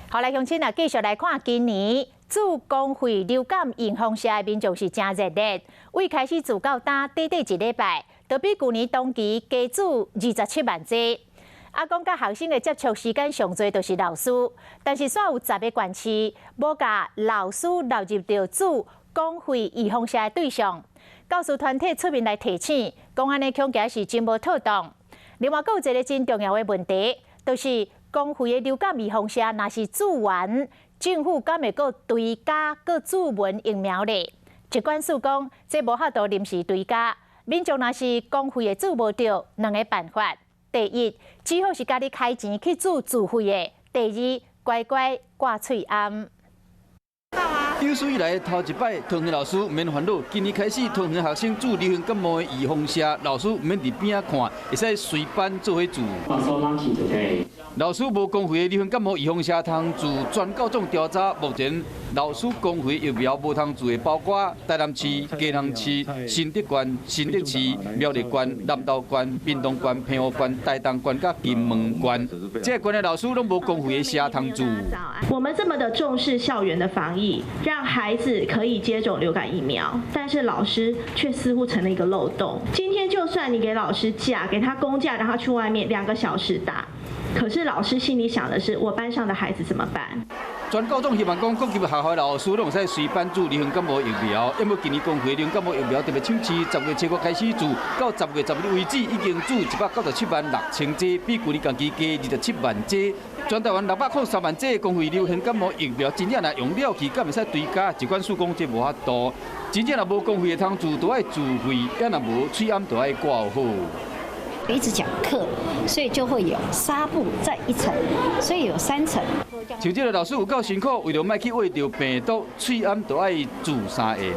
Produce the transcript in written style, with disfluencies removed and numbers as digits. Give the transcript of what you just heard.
好，来乡亲啊，继续来看今年自公费流感预防社的民众是真热烈，为开始自到打短短一礼拜，都比去年同期加注27万剂。讲甲学生的接触时间上多就是老师，但是煞有10个县市无甲老师纳入到自公费预防社的对象。教师团体出面来提醒，讲安尼恐惊是真无妥当。另外，还有一个真重要的问题，就是公费的流感预防社若是做完，政府敢会阁追加阁注文疫苗咧？疾管署讲，这无法度临时追加，民众若是公费的做无着，两个办法：第一，只好是家己开钱去做自费的；第二，乖乖挂喙罨。有史以来头一摆，通园老师唔免烦恼。今年开始，通园学生做流行感冒的预防社，老师唔免伫边仔看，会使随班做伙做。老师无公费的流行感冒预防社通做，全高中调查，目前老师公费疫苗无通做的包括台南市、嘉南市、新竹县、新竹市、苗栗县、南投县、屏东县、平湖县、台东县、甲金门县，这县的老师拢无公费的社通做。我们这么的重视校园的防疫，让孩子可以接种流感疫苗，但是老师却似乎成了一个漏洞。今天就算你给老师假，给他公假，让他去外面2个小时打，可是老师心里想的是，我班上的孩子怎么办？全高中希望讲，各级学校的老师拢使随班做流行感冒疫苗，因为今年公费流行感冒疫苗特别抢市，10月7号开始做，到10月10日为止，已经做197万6千剂，比去年同期加27万剂。全台湾603万剂公费流行感冒疫苗，真正若用了去，敢会使追加？疾管署讲这无法度，真正若无公费的通做，都爱自费，也若无喙罨都爱挂好。一直讲课，所以就会有纱布再一层，所以有3层。像这个老师有够辛苦，为了莫去喂到病毒，喙罨都爱注3元。